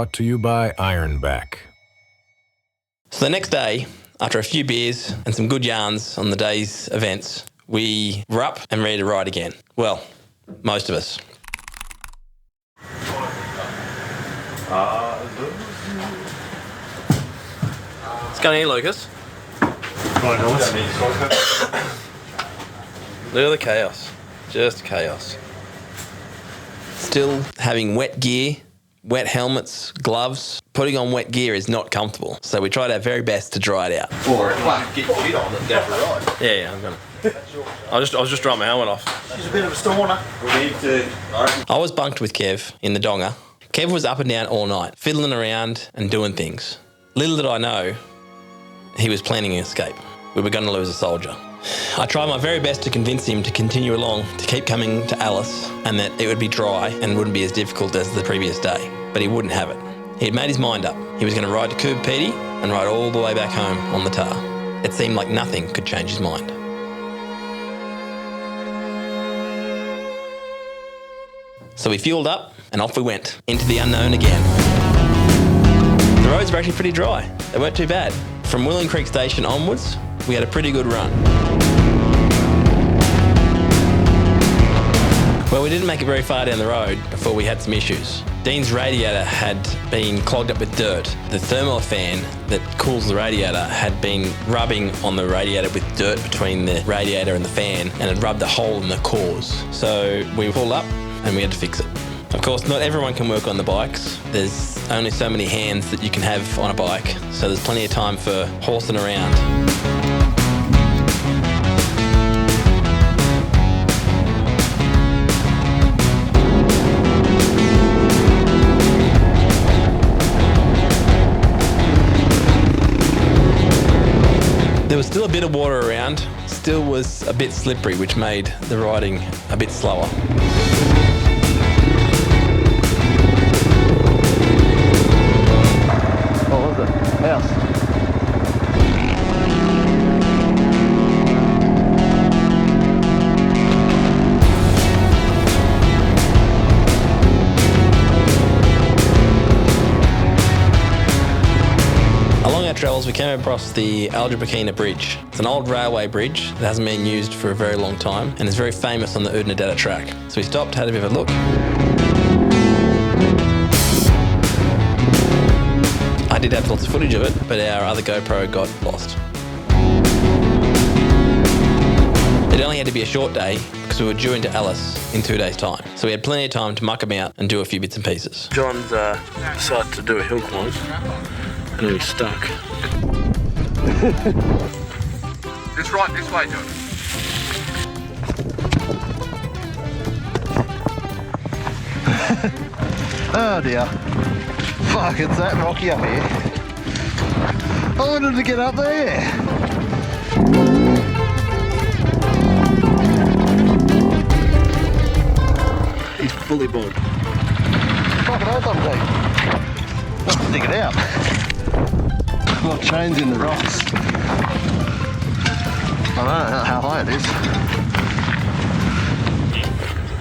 brought to you by Ironback. So the next day, after a few beers and some good yarns on the day's events, we were up and ready to ride again. Well, most of us. What's going on, Lucas? Look at the chaos. Just chaos. Still having wet gear, wet helmets, gloves. Putting on wet gear is not comfortable, so we tried our very best to dry it out. Or get your shit on and go for a ride. Yeah, I'm gonna. I was just drying my helmet off. She's a bit of a stoner. We need to. I was bunked with Kev in the donga. Kev was up and down all night, fiddling around and doing things. Little did I know, he was planning an escape. We were going to lose a soldier. I tried my very best to convince him to continue along, to keep coming to Alice, and that it would be dry and wouldn't be as difficult as the previous day. But he wouldn't have it. He had made his mind up. He was going to ride to Coober Pedy and ride all the way back home on the tar. It seemed like nothing could change his mind. So we fueled up and off we went, into the unknown again. The roads were actually pretty dry. They weren't too bad. From Willing Creek Station onwards, we had a pretty good run. Well, we didn't make it very far down the road before we had some issues. Dean's radiator had been clogged up with dirt. The thermal fan that cools the radiator had been rubbing on the radiator with dirt between the radiator and the fan, and had rubbed a hole in the cores. So we pulled up and we had to fix it. Of course, not everyone can work on the bikes. There's only so many hands that you can have on a bike, so there's plenty of time for horsing around. There was still a bit of water around, still was a bit slippery, which made the riding a bit slower. What was it? House. Along our travels, we came across the Algebrakina Bridge. It's an old railway bridge that hasn't been used for a very long time and is very famous on the Udnadatta track. So we stopped, had a bit of a look. I did have lots of footage of it, but our other GoPro got lost. It only had to be a short day because we were due into Alice in 2 days' time. So we had plenty of time to muck about and do a few bits and pieces. John's decided to do a hill climb and he's stuck. Just right this way, John. Oh dear. Fuck, it's that rocky up here. I wanted to get up there. He's fully bogged. Fucking oath I'm deep. Let's dig it out. A lot of chains in the rocks. I don't know how high it is.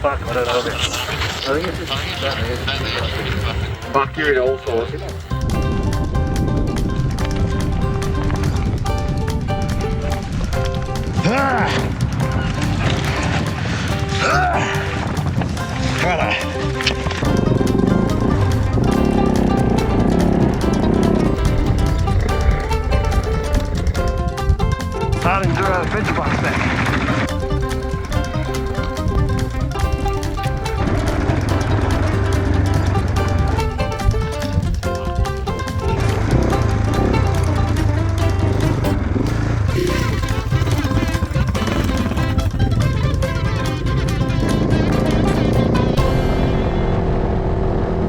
Fuck, I don't know. I think it's just fuck you in all sorts. Righto. Hard enduro adventure bikes back.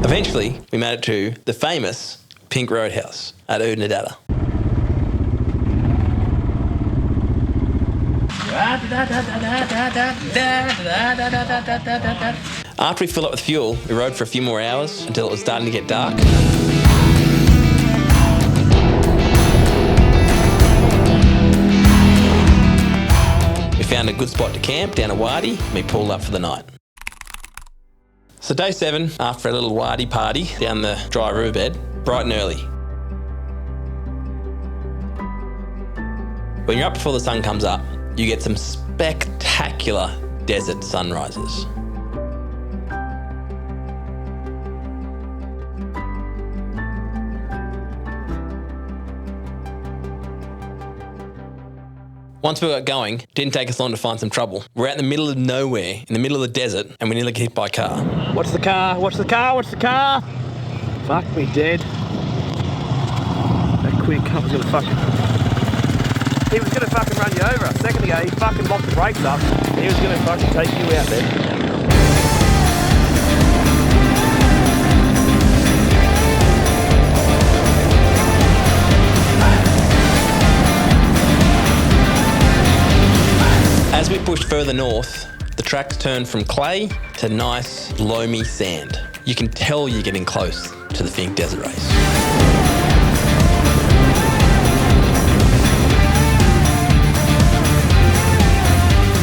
Eventually, we made it to the famous Pink Roadhouse at Udnadatta. After we filled up with fuel, we rode for a few more hours until it was starting to get dark. We found a good spot to camp down a wadi and we pulled up for the night. So day 7, after a little waddy party down the dry riverbed, bright and early. When you're up before the sun comes up, you get some spectacular desert sunrises. Once we got going, it didn't take us long to find some trouble. We're out in the middle of nowhere, in the middle of the desert, and we nearly get hit by a car. Watch the car, watch the car, watch the car. Fuck me dead. That quick cunt was gonna fucking... He was gonna fucking run you over. A second ago, he fucking locked the brakes up. He was gonna fucking take you out there. As we pushed further north, the tracks turned from clay to nice, loamy sand. You can tell you're getting close to the Finke Desert Race.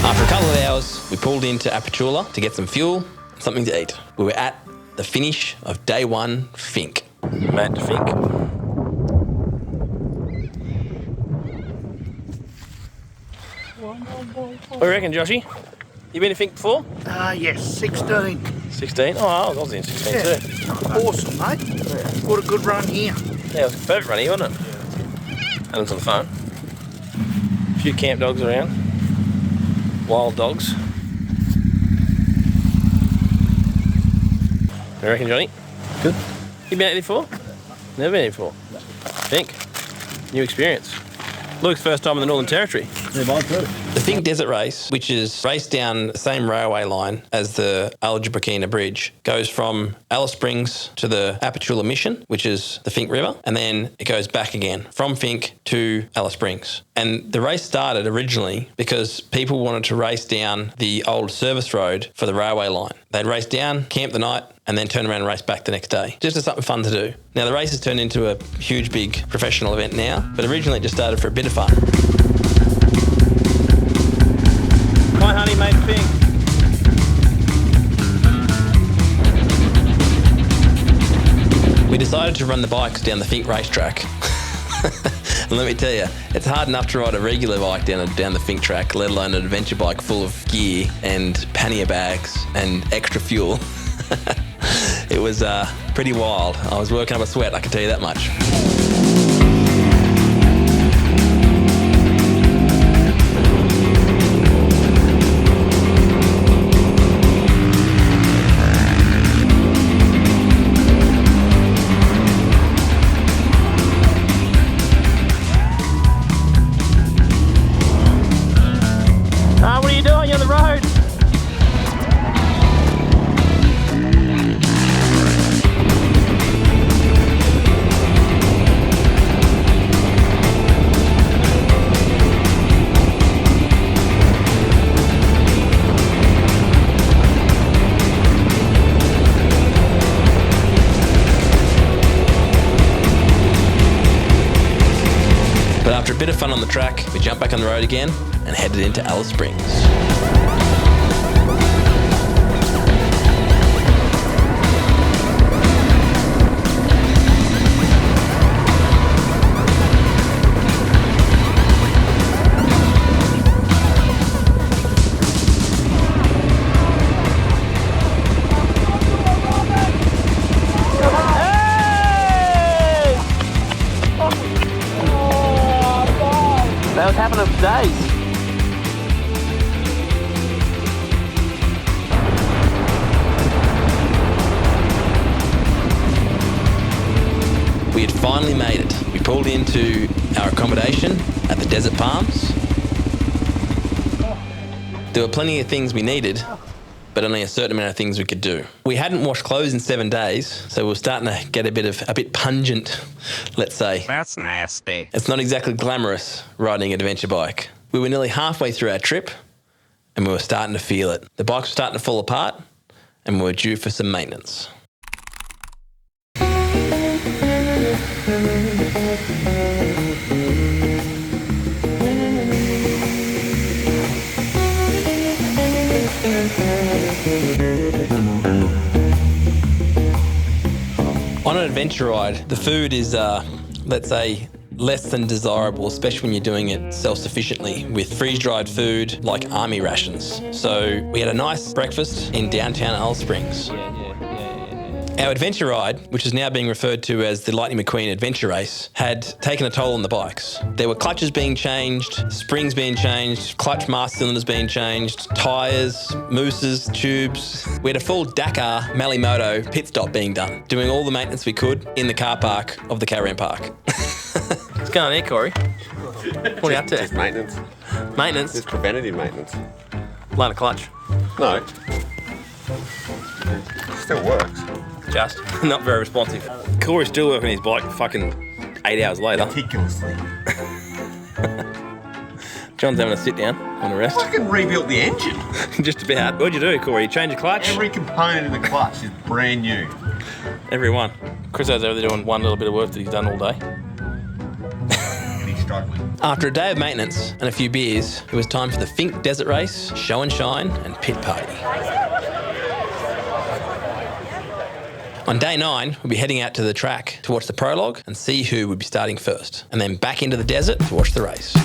After a couple of hours, we pulled into Apachula to get some fuel and something to eat. We were at the finish of day 1 Finke. Matt Finke. What do you reckon, Joshy? You been to Finke before? Yes, 16. 16? Oh, I was in 16 too. Awesome, mate. What a good run here. Yeah, it was a perfect run here, wasn't it? Adam's on the phone. A few camp dogs around. Wild dogs. What do you reckon, Johnny? Good. You been out here before? Never been here before. Finke. New experience. Luke's first time in the Northern Territory. Yeah, mine too. The Finke Desert Race, which is raced down the same railway line as the Algebrakina Bridge, goes from Alice Springs to the Apachula Mission, which is the Finke River, and then it goes back again from Finke to Alice Springs. And the race started originally because people wanted to race down the old service road for the railway line. They'd race down, camp the night, and then turn around and race back the next day. Just as something fun to do. Now, the race has turned into a huge, big professional event now, but originally it just started for a bit of fun. My honey made Finke. We decided to run the bikes down the Finke racetrack. And let me tell you, it's hard enough to ride a regular bike down the Finke track, let alone an adventure bike full of gear and pannier bags and extra fuel. It was pretty wild. I was working up a sweat, I can tell you that much. What are you doing? You're on the road. But after a bit of fun on the track, we jumped back on the road again and headed into Alice Springs. That was happening for days. We had finally made it. We pulled into our accommodation at the Desert Palms. There were plenty of things we needed, but only a certain amount of things we could do. We hadn't washed clothes in 7 days, so we were starting to get a bit pungent, let's say. That's nasty. It's not exactly glamorous riding an adventure bike. We were nearly halfway through our trip, and we were starting to feel it. The bikes were starting to fall apart, and we were due for some maintenance. an adventure ride, the food is, let's say, less than desirable, especially when you're doing it self-sufficiently with freeze-dried food like army rations. So we had a nice breakfast in downtown Alice Springs. Our adventure ride, which is now being referred to as the Lightning McQueen Adventure Race, had taken a toll on the bikes. There were clutches being changed, springs being changed, clutch master cylinders being changed, tyres, mousses, tubes. We had a full Dakar Malimoto pit stop being done, doing all the maintenance we could in the car park of the caravan park. What's going on here, Corey? What are you up to? Just maintenance. Maintenance? Just preventative maintenance. Line a clutch. No. Still works. Just not very responsive. Corey's still working his bike fucking 8 hours later. Meticulously. John's having a sit down on a rest. Fucking rebuilt the engine. Just about. What'd you do, Corey? You change your clutch? Every component in the clutch is brand new. Every one. Chris over there doing one little bit of work that he's done all day. He's struggling. After a day of maintenance and a few beers, it was time for the Finke Desert Race, show and shine, and pit party. On day 9, we'll be heading out to the track to watch the prologue and see who would be starting first, and then back into the desert to watch the race.